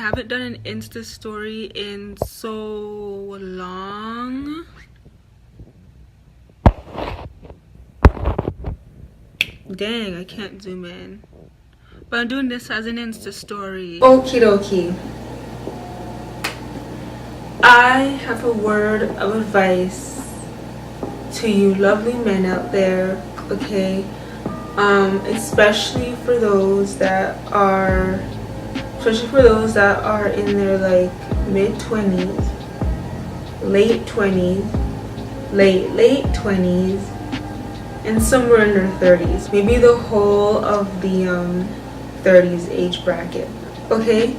haven't done an Insta story in so long. Dang, I can't zoom in. But I'm doing this as an Insta story. Okie dokie. I have a word of advice to you lovely men out there, okay? Especially for those that are in their like mid-20s, late 20s, late 20s, and somewhere in their 30s, maybe the whole of the 30s age bracket, okay?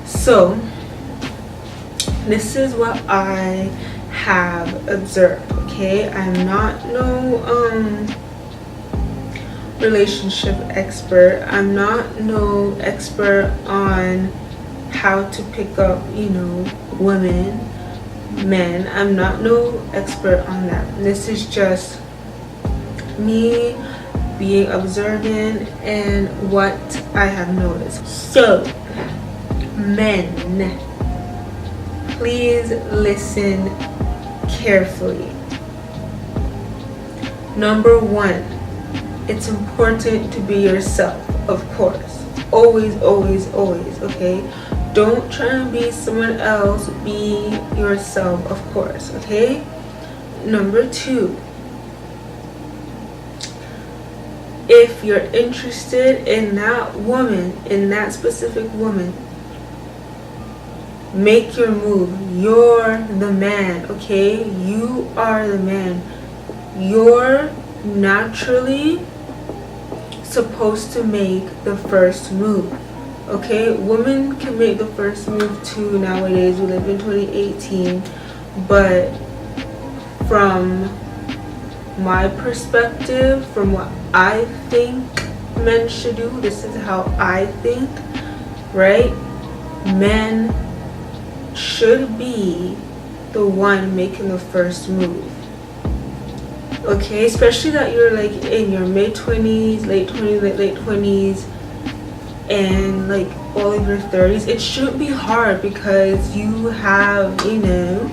So this is what I have observed, okay? I'm not no relationship expert. I'm not no expert on how to pick up, you know, women, men. I'm not no expert on that. This is just me being observant and what I have noticed. So men, please listen carefully. Number one, it's important to be yourself, of course. Always, always, always, okay? Don't try and be someone else. Be yourself, of course, okay? Number two, if you're interested in that woman, in that specific woman, make your move. You're the man, okay? You are the man. You're naturally supposed to make the first move, okay? Women can make the first move too nowadays. We live in 2018, but from my perspective, from what I think men should do, this is how I think, right? Men should be the one making the first move, okay? Especially that you're like in your mid-20s, late 20s, and like all of your 30s. It shouldn't be hard because you have, you know,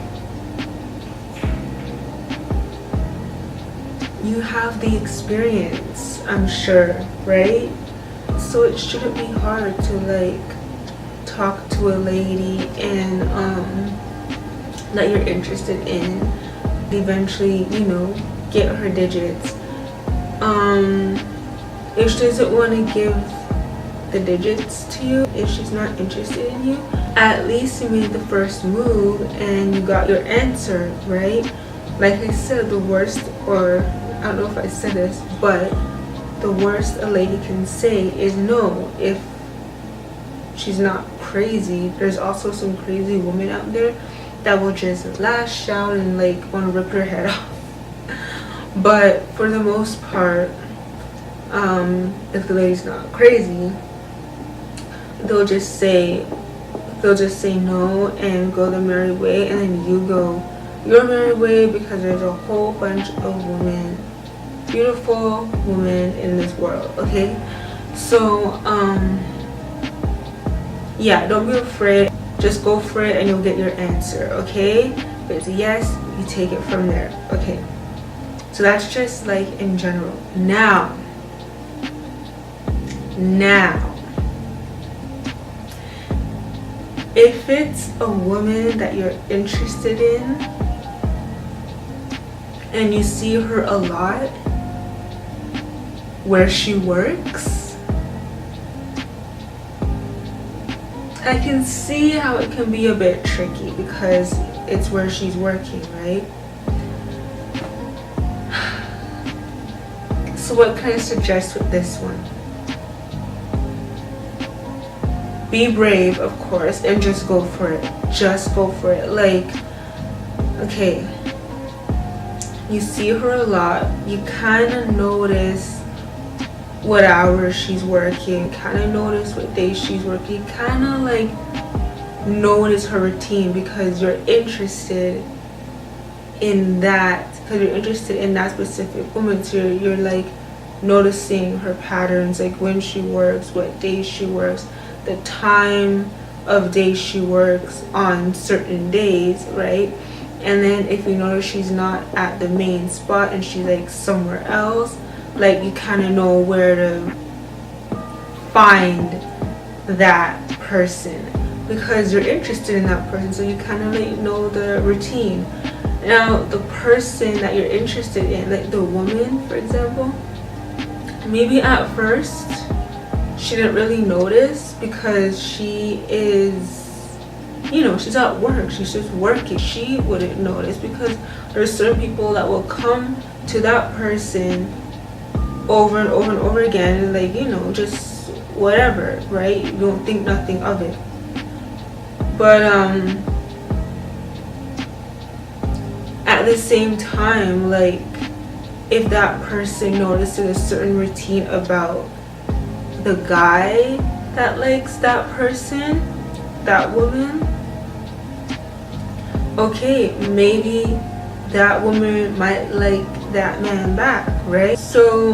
you have the experience, I'm sure, right? So it shouldn't be hard to like talk to a lady and that you're interested in, eventually, you know, get her digits. If she doesn't want to give the digits to you, if she's not interested in you, at least you made the first move and you got your answer, right? Like I said, the worst, or I don't know if I said this, but the worst a lady can say is no, if she's not crazy. There's also some crazy women out there that will just lash out and like want to rip your head off. But for the most part, if the lady's not crazy, they'll just say no and go their merry way, and then you go your merry way, because there's a whole bunch of women, beautiful women in this world, okay? So yeah, don't be afraid, just go for it and you'll get your answer, okay? If it's a yes, you take it from there, okay? So that's just like in general. Now if it's a woman that you're interested in and you see her a lot where she works, I can see how it can be a bit tricky because it's where she's working, right? So what can I suggest with this one? Be brave, of course, and just go for it. Just go for it. Like, okay, you see her a lot, you kind of notice what hours she's working, kind of notice what days she's working, kind of like notice her routine, because you're interested in that, because you're interested in that specific woman. So you're like noticing her patterns, like when she works, what days she works, the time of day she works on certain days, right? And then if you notice she's not at the main spot and she's like somewhere else, like you kind of know where to find that person because you're interested in that person, so you kind of like know the routine. Now the person that you're interested in, like the woman for example, maybe at first she didn't really notice because she is, you know, she's at work, she's just working. She wouldn't notice because there's certain people that will come to that person over and over and over again and like, you know, just whatever, right? You don't think nothing of it. But at the same time, like if that person notices a certain routine about the guy that likes that person, that woman, okay, maybe that woman might like that man back, right? So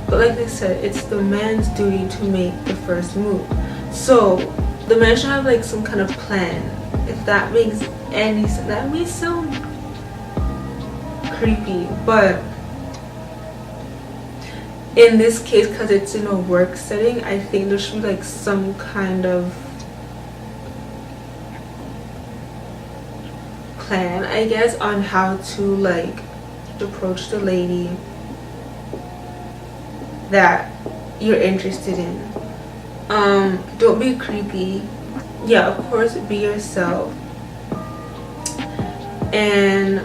but like I said, it's the man's duty to make the first move. So the man should have like some kind of plan, if that makes any sense. That may sound creepy, but in this case, because it's in a work setting, I think there should be like some kind of plan, I guess, on how to like approach the lady that you're interested in. Don't be creepy. Yeah, of course, be yourself. And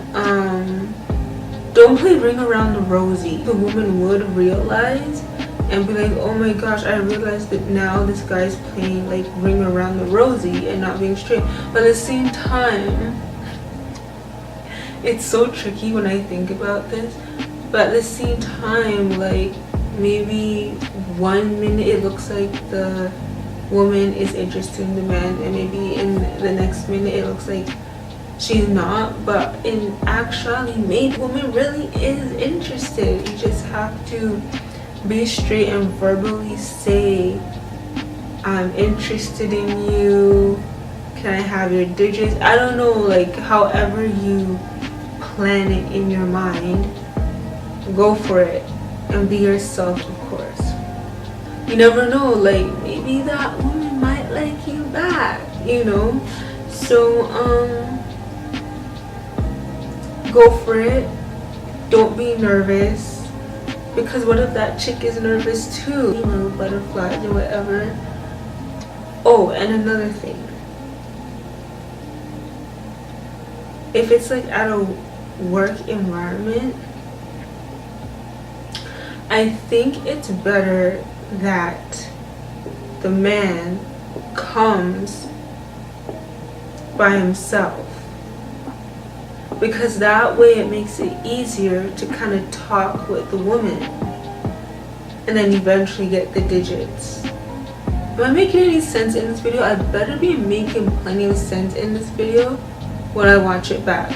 don't play ring around the rosy. The woman would realize and be like, oh my gosh, I realized that now this guy's playing like ring around the rosy and not being straight. But at the same time, it's so tricky when I think about this. But at the same time, like maybe 1 minute it looks like the woman is interested in the man, and maybe in the next minute it looks like she's not. But in actuality, maybe the woman really is interested. You just have to be straight and verbally say, I'm interested in you, can I have your digits? I don't know, like however you plan it in your mind, go for it and be yourself, of course. You never know, like maybe that woman might like you back, you know? So go for it. Don't be nervous, because what if that chick is nervous too? You know, butterflies or whatever. Oh, and another thing, if it's like at a work environment, I think it's better that the man comes by himself, because that way it makes it easier to kind of talk with the woman and then eventually get the digits. Am I making any sense in this video? I better be making plenty of sense in this video when I watch it back.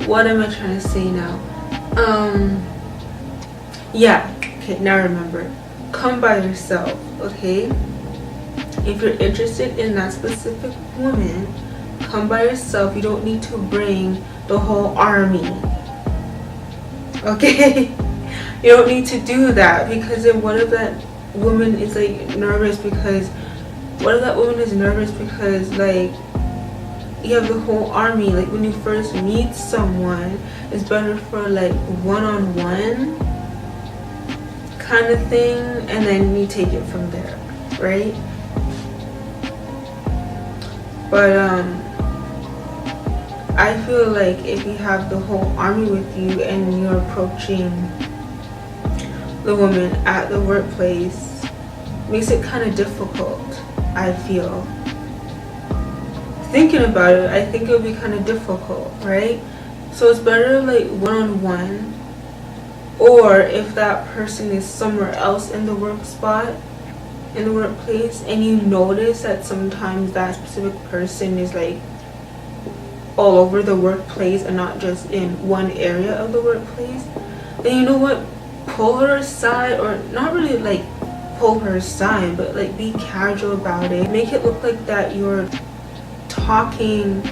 What am I trying to say now? Yeah, okay, now remember, come by yourself, okay? If you're interested in that specific woman, come by yourself. You don't need to bring the whole army, okay? You don't need to do that, because then what if that woman is like nervous because like you have the whole army? Like when you first meet someone, it's better for like one-on-one kind of thing, and then you take it from there, right? But I feel like if you have the whole army with you and you're approaching the woman at the workplace, makes it kind of difficult. I feel, thinking about it, I think it would be kind of difficult, right? So it's better like one-on-one, or if that person is somewhere else in the work spot, in the workplace, and you notice that sometimes that specific person is like all over the workplace and not just in one area of the workplace, then you know what, pull her aside, or not really like pull her aside, but like be casual about it. Make it look like that you're talking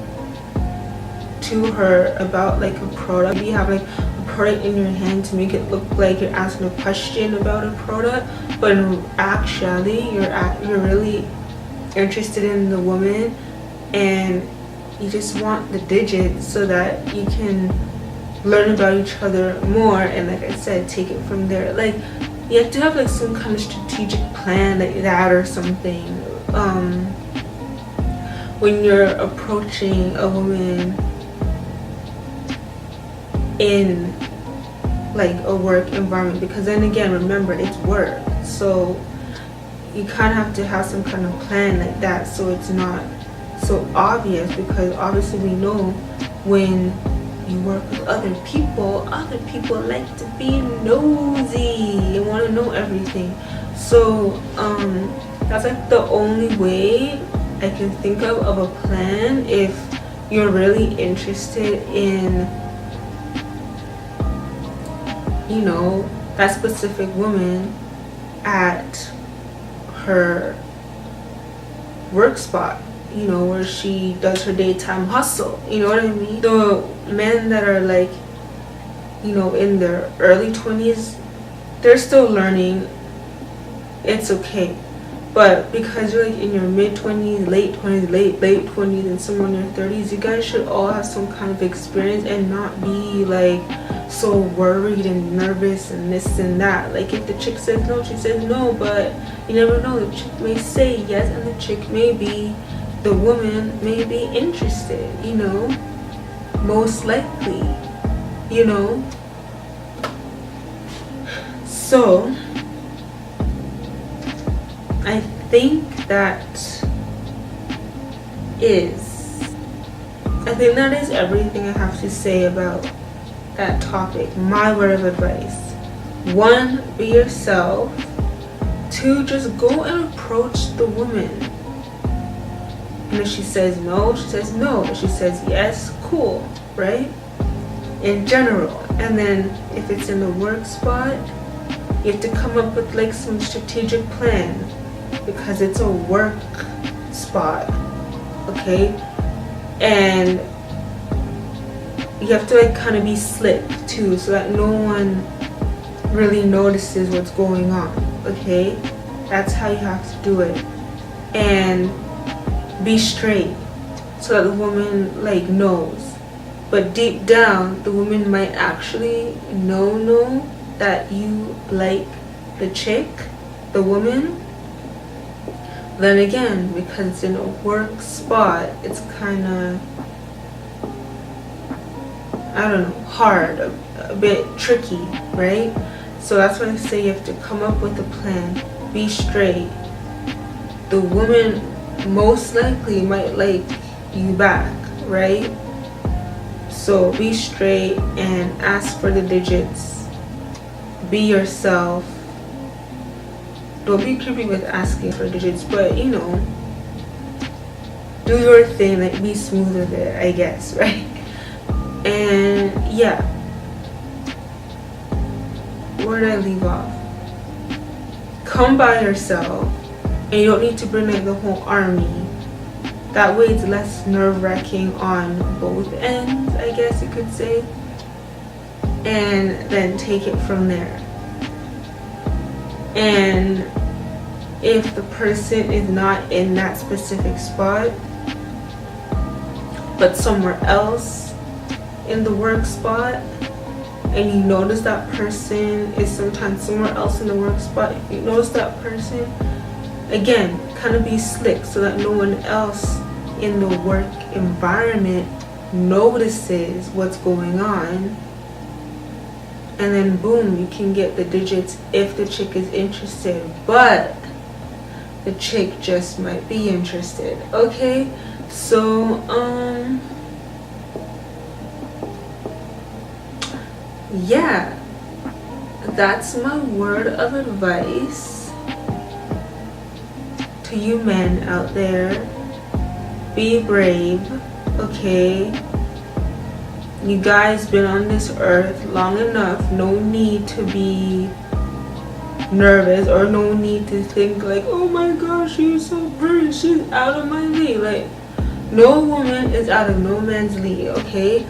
to her about like a product. Maybe you have like a product in your hand to make it look like you're asking a question about a product, but actually you're really interested in the woman and you just want the digits so that you can learn about each other more, and like I said, take it from there. Like you have to have like some kind of strategic plan like that or something when you're approaching a woman in like a work environment, because then again, remember, it's work, so you kind of have to have some kind of plan like that so it's not so obvious, because obviously we know when you work with other people like to be nosy and want to know everything. So that's like the only way I can think of a plan if you're really interested in, you know, that specific woman at her work spot, you know, where she does her daytime hustle, you know what I mean? The men that are like, you know, in their early 20s, they're still learning, it's okay. But because you're like in your mid-20s, late 20s, late 20s, and somewhere in your 30s, you guys should all have some kind of experience and not be like so worried and nervous and this and that. Like if the chick says no, she says no, but you never know, the chick may say yes and the chick may be, the woman may be interested, you know, most likely, you know. So I think that is everything I have to say about that topic. My word of advice: 1, be yourself. 2, just go and approach the woman, and if she says no, she says no. If she says yes, cool, right? In general. And then if it's in the work spot, you have to come up with like some strategic plan, because it's a work spot, okay? And you have to like kind of be slick too, so that no one really notices what's going on, okay? That's how you have to do it. And be straight so that the woman like knows, but deep down the woman might actually know that you like the chick, the woman. Then again, because it's in a work spot, it's kind of, I don't know, hard, a bit tricky, right? So that's why I say you have to come up with a plan, be straight. The woman most likely might like you back, right? So be straight and ask for the digits. Be yourself. Don't be creepy with asking for digits, but you know, do your thing, like be smooth with it, I guess, right? And yeah, where did I leave off? Come by yourself, and you don't need to bring like the whole army. That way it's less nerve-wracking on both ends, I guess you could say. And then take it from there. And if the person is not in that specific spot, but somewhere else in the work spot, and you notice that person is sometimes somewhere else in the work spot, if you notice that person, again, kind of be slick so that no one else in the work environment notices what's going on. And then boom, you can get the digits if the chick is interested, but the chick just might be interested, okay? So yeah, that's my word of advice to you men out there. Be brave, okay? You guys been on this earth long enough. No need to be nervous, or no need to think like, oh my gosh, she's so pretty, she's out of my league. Like, no woman is out of no man's league, okay?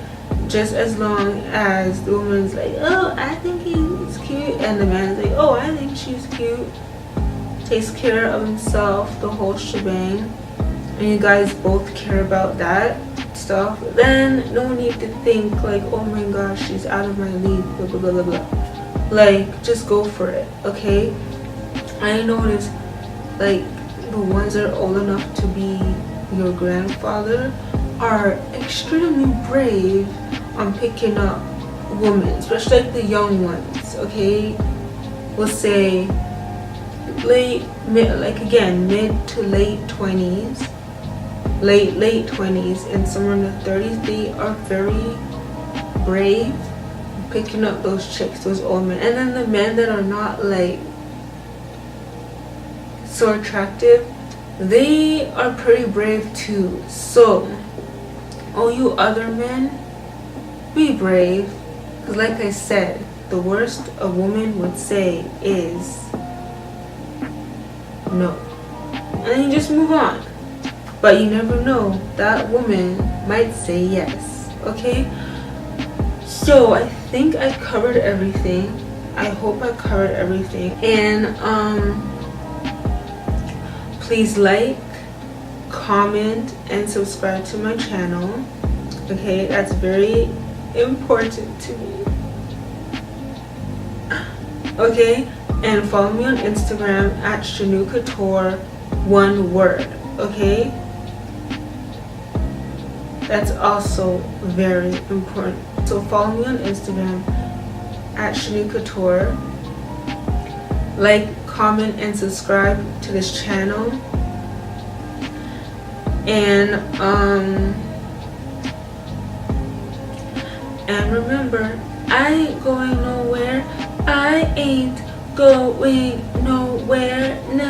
Just as long as the woman's like, oh, I think he's cute, and the man's like, oh, I think she's cute, takes care of himself, the whole shebang, and you guys both care about that stuff, then no need to think like, oh my gosh, she's out of my league, blah blah blah blah blah. Like, just go for it, okay? I noticed, like, the ones that are old enough to be your grandfather are extremely brave on picking up women, especially like the young ones, okay? We'll say mid to late 20s, late 20s, and somewhere in the 30s. They are very brave picking up those chicks, those old men. And then the men that are not like so attractive, they are pretty brave too. So all you other men, be brave, because like I said, the worst a woman would say is no, and then you just move on. But you never know, that woman might say yes, okay? So I think I covered everything. I hope I covered everything. And please like, comment, and subscribe to my channel, okay? That's very important to me, okay? And follow me on Instagram at ShanuCouture, one word, okay? That's also very important. So follow me on Instagram at ShanuCouture. Like, comment, and subscribe to this channel. And remember, I ain't going nowhere. I ain't going nowhere now.